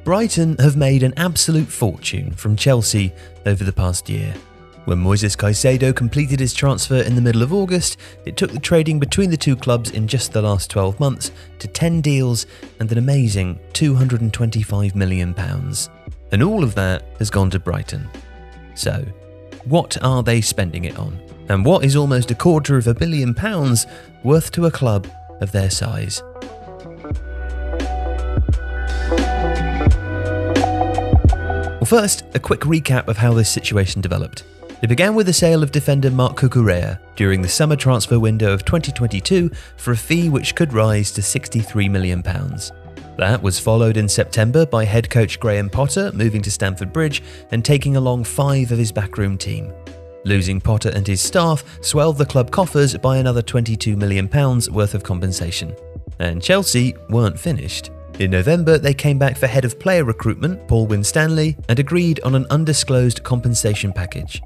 Brighton have made an absolute fortune from Chelsea over the past year. When Moises Caicedo completed his transfer in the middle of August, it took the trading between the two clubs in just the last 12 months to 10 deals and an amazing £225 million. And all of that has gone to Brighton. So, what are they spending it on? And what is almost £250 million worth to a club of their size? Well, first, a quick recap of how this situation developed. It began with the sale of defender Marc Cucurella during the summer transfer window of 2022 for a fee which could rise to £63 million. That was followed in September by head coach Graham Potter moving to Stamford Bridge and taking along 5 of his backroom team. Losing Potter and his staff swelled the club coffers by another £22 million worth of compensation. And Chelsea weren't finished. In November, they came back for head of player recruitment, Paul Winstanley, and agreed on an undisclosed compensation package.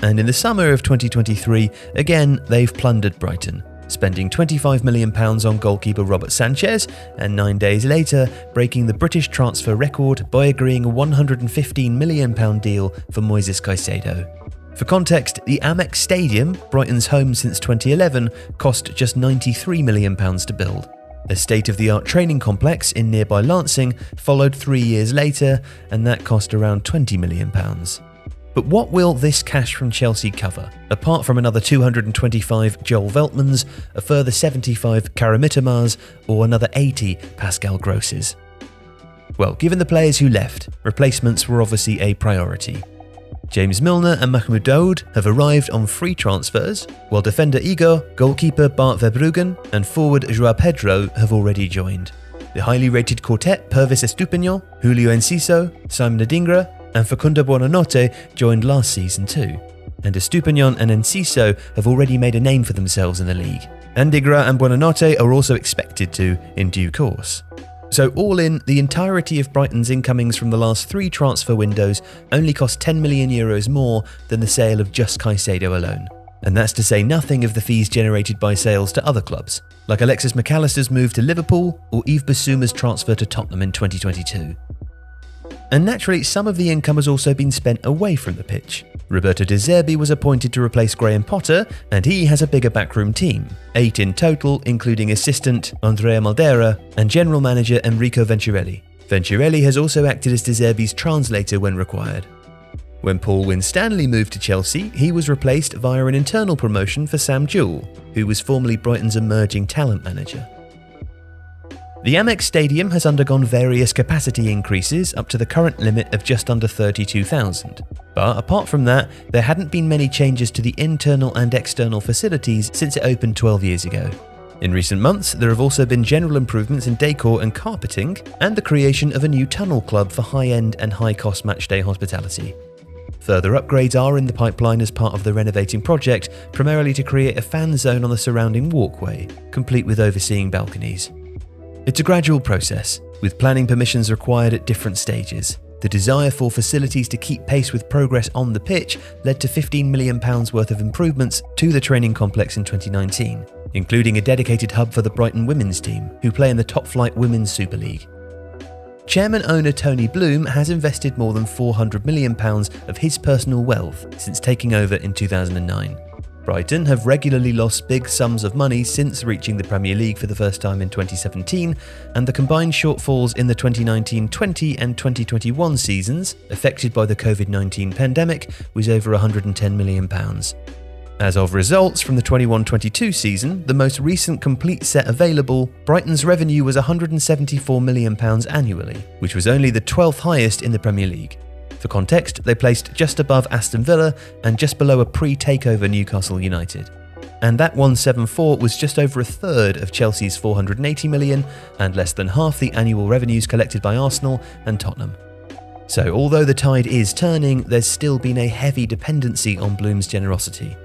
And in the summer of 2023, again, they've plundered Brighton, spending £25 million on goalkeeper Robert Sanchez, and 9 days later, breaking the British transfer record by agreeing a £115 million deal for Moises Caicedo. For context, the Amex Stadium, Brighton's home since 2011, cost just £93 million to build. A state-of-the-art training complex in nearby Lancing followed 3 years later, and that cost around £20 million. But what will this cash from Chelsea cover, apart from another 225 Joel Veltmans, a further 75 Karamittamars, or another 80 Pascal Grosses? Well, given the players who left, replacements were obviously a priority. James Milner and Mahmoud Daoud have arrived on free transfers, while defender Igor, goalkeeper Bart Verbruggen, and forward Joao Pedro have already joined. The highly rated quartet Pervis Estupiñán, Julio Enciso, Simon Adingra, and Facundo Buonanotte joined last season too. And Estupiñán and Enciso have already made a name for themselves in the league. Andigra and Buonanotte are also expected to in due course. So all in, the entirety of Brighton's incomings from the last 3 transfer windows only cost €10 million more than the sale of just Caicedo alone. And that's to say nothing of the fees generated by sales to other clubs, like Alexis McAllister's move to Liverpool or Yves Bissouma's transfer to Tottenham in 2022. And naturally, some of the income has also been spent away from the pitch. Roberto De Zerbi was appointed to replace Graham Potter, and he has a bigger backroom team, 8 in total, including assistant Andrea Maldera and general manager Enrico Venturelli. Venturelli has also acted as De Zerbi's translator when required. When Paul Winstanley moved to Chelsea, he was replaced via an internal promotion for Sam Jewell, who was formerly Brighton's emerging talent manager. The Amex Stadium has undergone various capacity increases up to the current limit of just under 32,000. But apart from that, there hadn't been many changes to the internal and external facilities since it opened 12 years ago. In recent months, there have also been general improvements in decor and carpeting, and the creation of a new tunnel club for high-end and high-cost matchday hospitality. Further upgrades are in the pipeline as part of the renovating project, primarily to create a fan zone on the surrounding walkway, complete with overseeing balconies. It's a gradual process, with planning permissions required at different stages. The desire for facilities to keep pace with progress on the pitch led to £15 million worth of improvements to the training complex in 2019, including a dedicated hub for the Brighton women's team, who play in the top-flight Women's Super League. Chairman-owner Tony Bloom has invested more than £400 million of his personal wealth since taking over in 2009. Brighton have regularly lost big sums of money since reaching the Premier League for the first time in 2017, and the combined shortfalls in the 2019-20 and 2021 seasons, affected by the COVID-19 pandemic, was over £110 million. As of results from the 21-22 season, the most recent complete set available, Brighton's revenue was £174 million annually, which was only the 12th highest in the Premier League. For context, they placed just above Aston Villa and just below a pre-takeover Newcastle United. And that 174 was just over a third of Chelsea's £480 million and less than half the annual revenues collected by Arsenal and Tottenham. So although the tide is turning, there's still been a heavy dependency on Bloom's generosity.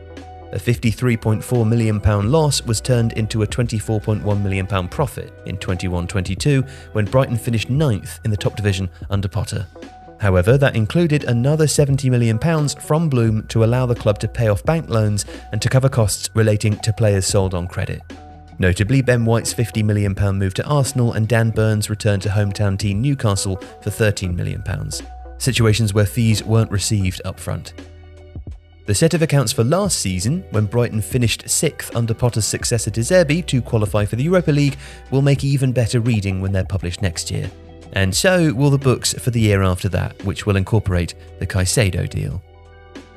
A £53.4 million loss was turned into a £24.1 million profit in 21-22 when Brighton finished 9th in the top division under Potter. However, that included another £70 million from Bloom to allow the club to pay off bank loans and to cover costs relating to players sold on credit. Notably, Ben White's £50 million move to Arsenal and Dan Burns' return to hometown team Newcastle for £13 million. Situations where fees weren't received up front. The set of accounts for last season, when Brighton finished 6th under Potter's successor De Zerbi to qualify for the Europa League, will make even better reading when they're published next year. And so will the books for the year after that, which will incorporate the Caicedo deal.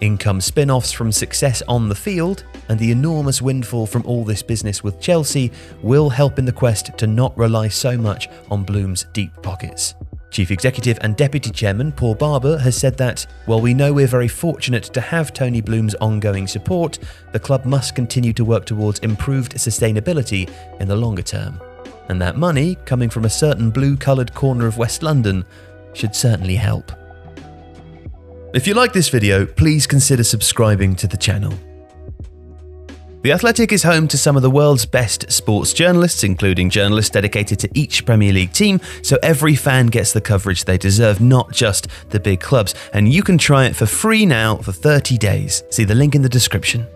Income spin-offs from success on the field and the enormous windfall from all this business with Chelsea will help in the quest to not rely so much on Bloom's deep pockets. Chief Executive and Deputy Chairman Paul Barber has said that, while we know we're very fortunate to have Tony Bloom's ongoing support, the club must continue to work towards improved sustainability in the longer term. And that money, coming from a certain blue-coloured corner of West London, should certainly help. If you like this video, please consider subscribing to the channel. The Athletic is home to some of the world's best sports journalists, including journalists dedicated to each Premier League team, so every fan gets the coverage they deserve, not just the big clubs. And you can try it for free now for 30 days. See the link in the description.